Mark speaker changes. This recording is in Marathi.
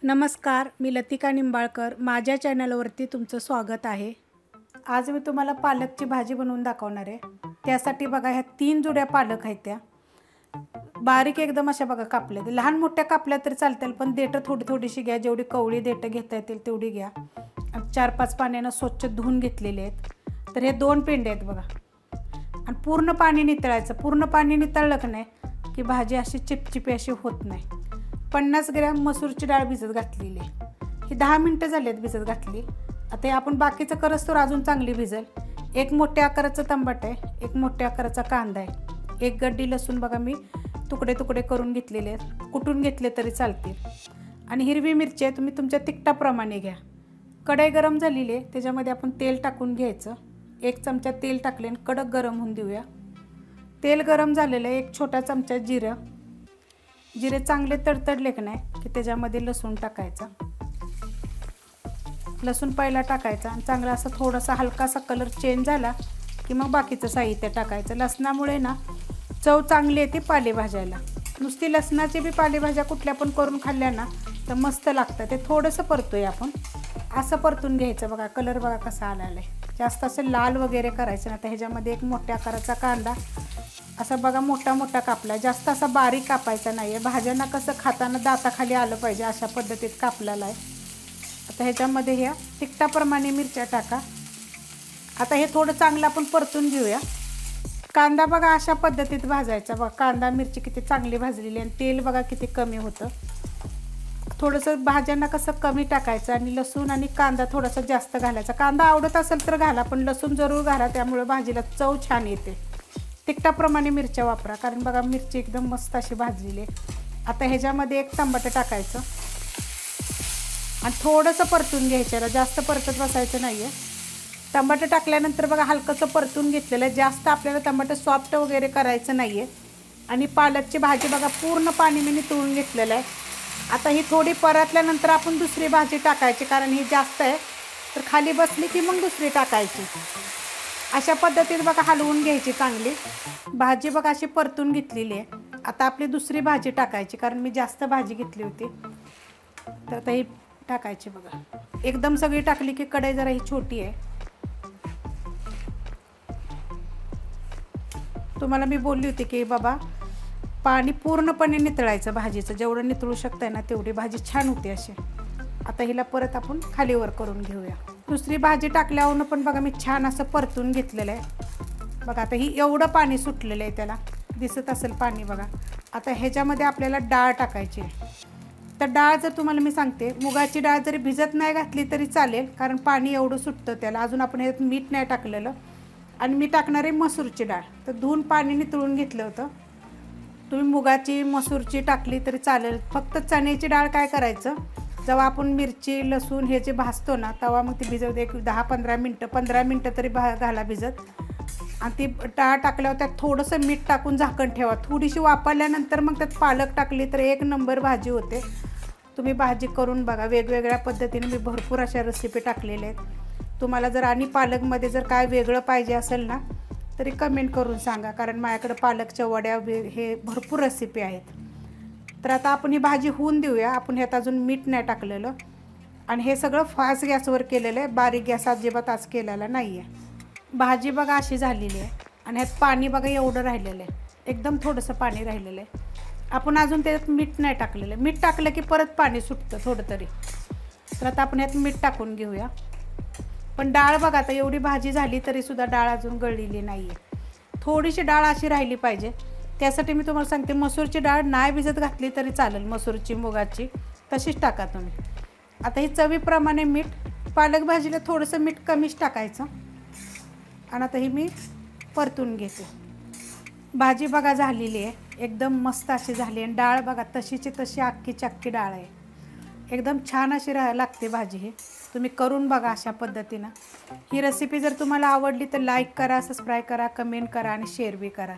Speaker 1: नमस्कार, मी लतिका निंबाळकर. माझ्या चॅनलवरती तुमचं स्वागत आहे. आज मी तुम्हाला पालकची भाजी बनवून दाखवणार आहे. त्यासाठी बघा ह्या 3 जुड्या पालक आहेत, त्या बारीक एकदम अशा बघा कापल्या. लहान मोठ्या कापल्या तरी चालतील, पण देठं थोडीशी घ्या. जेवढी कवळी देठं घेता येतील तेवढी घ्या. 4-5 पाण्यानं स्वच्छ धुवून घेतलेले आहेत. तर हे 2 पेंडे आहेत बघा. आणि पूर्ण पाणी नितळायचं. पूर्ण पाणी नितळलं की नाही की भाजी अशी चिपचिपी अशी होत नाही. 50 ग्रॅम मसूरची डाळ भिजत घातलेली आहे. ही 10 मिनटं झाली आहेत भिजत घातली. आता हे आपण बाकीचं करस तर अजून चांगली भिजेल. 1 मोठ्या आकाराचं टमाटर आहे, 1 मोठ्या आकाराचा कांदा आहे, 1 गड्डी लसूण बघा मी तुकडे तुकडे करून घेतलेले आहेत. कुटून घेतले तरी चालतील. आणि हिरवी मिरची आहे, तुम्ही तुमच्या तिखटाप्रमाणे घ्या. कढई गरम झालेली आहे, त्याच्यामध्ये आपण तेल टाकून घ्यायचं. 1 चमचा तेल टाकले आणि कडक गरम होऊन देऊया. तेल गरम झालेलं आहे. 1 छोटा चमचा जिरे चांगले तडतडले की नाही की त्याच्यामध्ये लसूण टाकायचा. लसूण पहिला टाकायचा आणि चांगला असं थोडासा हलकासा कलर चेंज झाला की मग बाकीचं साहित्य टाकायचं. लसणामुळे ना चव चांगली येते पालेभाज्याला. नुसती लसणाची बी पालेभाज्या कुठल्या पण करून खाल्ल्या ना तर मस्त लागतं. ते थोडंसं परतूया आपण. असं परतून घ्यायचं. बघा कलर बघा कसा आलेला आहे. जास्त असं लाल वगैरे करायचं ना. तर ह्याच्यामध्ये 1 मोठ्या आकाराचा कांदा असा बघा मोठा मोठा कापला. जास्त असा बारीक कापायचा नाही आहे. भाज्यांना कसं खाताना दाताखाली आलं पाहिजे अशा पद्धतीत कापलेला आहे. आता ह्याच्यामध्ये ह्या तिखटाप्रमाणे मिरच्या टाका. आता हे थोडं चांगलं आपण परतून घेऊया. कांदा बघा अशा पद्धतीत भाजायचा. बघा कांदा मिरची किती चांगली भाजलेली आणि तेल बघा किती कमी होतं. थोडंसं भाज्यांना कसं कमी टाकायचं आणि लसूण आणि कांदा थोडासा जास्त घालायचा. कांदा आवडत असेल तर घाला, पण लसूण जरूर घाला, त्यामुळे भाजीला चव छान येते. तिखटाप्रमाणे मिरच्या वापरा, कारण बघा मिरची एकदम मस्त अशी भाजलेली आहे. आता ह्याच्यामध्ये 1 टमाटर टाकायचं आणि थोडंसं परतून घ्यायचं. जास्त परतत बसायचं नाही आहे. टमाटर टाकल्यानंतर बघा हलकंसं परतून घेतलेलं आहे. जास्त आपल्याला टमाटर सॉफ्ट वगैरे करायचं नाही आहे. आणि पालकची भाजी बघा पूर्ण पाणी मी नितळून घेतलेलं आहे. आता ही थोडी परतल्यानंतर आपण दुसरी भाजी टाकायची, कारण ही जास्त आहे तर खाली बसली की मग दुसरी टाकायची. अशा पद्धतीने बघा हलवून घ्यायची चांगली. भाजी बघा अशी परतून घेतलेली आहे. आता आपली दुसरी भाजी टाकायची, कारण मी जास्त भाजी घेतली होती. तर आता ही टाकायची बघा. एकदम सगळी टाकली की कढई जरा ही छोटी आहे. तुम्हाला मी बोलली होती की बाबा पाणी पूर्णपणे नितळायचं भाजीचं. जेवढं नितळू शकताय ना तेवढी भाजी छान होते अशी. आता हिला परत आपण खालीवर करून घेऊया. दुसरी भाजी टाकल्यावर पण बघा मी छान असं परतून घेतलेलं आहे. बघा आता ही एवढं पाणी सुटलेलं आहे, त्याला दिसत असेल पाणी बघा. आता ह्याच्यामध्ये आपल्याला डाळ टाकायची आहे. तर डाळ जर तुम्हाला मी सांगते, मुगाची डाळ जरी भिजत नाही घातली तरी चालेल, कारण पाणी एवढं सुटतं त्याला. अजून आपण ह्यात मीठ नाही टाकलेलं. आणि मी टाकणार आहे मसूरची डाळ. तर धुवून पाणी नितळून घेतलं होतं. तुम्ही मुगाची मसूरची टाकली तरी चालेल. फक्त चण्याची डाळ काय करायचं, जेव्हा आपण मिरची लसूण हे जे भाजतो ना तेव्हा मग ती भिजत 10-15 मिनटं 15 मिनटं तरी घाला भिजत. आणि ती डाळ टाकल्यावर त्यात थोडंसं मीठ टाकून झाकण ठेवा. थोडीशी वापरल्यानंतर मग त्यात पालक टाकली तर 1 नंबर भाजी होते. तुम्ही भाजी करून बघा. वेगवेगळ्या पद्धतीने मी भरपूर अशा रेसिपी टाकलेल्या आहेत. तुम्हाला जर आणि पालकमध्ये जर काय वेगळं पाहिजे असेल ना तरी कमेंट करून सांगा, कारण माझ्याकडे पालकच्या वड्या हे भरपूर रेसिपी आहेत. तर आता आपण ही भाजी होऊन देऊया. आपण ह्यात अजून मीठ नाही टाकलेलं. आणि हे सगळं फास्ट गॅसवर केलेलं आहे. बारीक गॅस अजिबात आज केलेला नाही आहे. भाजी बघा अशी झालेली आहे. आणि ह्यात पाणी बघा एवढं राहिलेलं आहे. एकदम थोडंसं पाणी राहिलेलं आहे. आपण अजून त्याच्यात मीठ नाही टाकलेलं. मीठ टाकलं की परत पाणी सुटतं थोडं तरी. तर आता आपण ह्यात मीठ टाकून घेऊया. पण डाळ बघा आता एवढी भाजी झाली तरीसुद्धा डाळ अजून गळलेली नाही आहे. थोडीशी डाळ अशी राहिली पाहिजे. त्यासाठी मी तुम्हाला सांगते, मसूरची डाळ नाही भिजत घातली तरी चालेल. मसूरची मुगाची तशीच टाका तुम्ही. आता ही चवीप्रमाणे मीठ. पालक भाजीला थोडंसं मीठ कमीच टाकायचं. आणि आता ही मी परतून घेते. भाजी बघा झालेली आहे. एकदम मस्त अशी झाली. आणि डाळ बघा तशीची तशी अख्खीची अख्खी डाळ आहे. एकदम छान अशी लागते भाजी. ही तुम्ही करून बघा अशा पद्धतीनं. ही रेसिपी जर तुम्हाला आवडली तर लाईक करा, सबस्क्राईब करा, कमेंट करा आणि शेअर बी करा.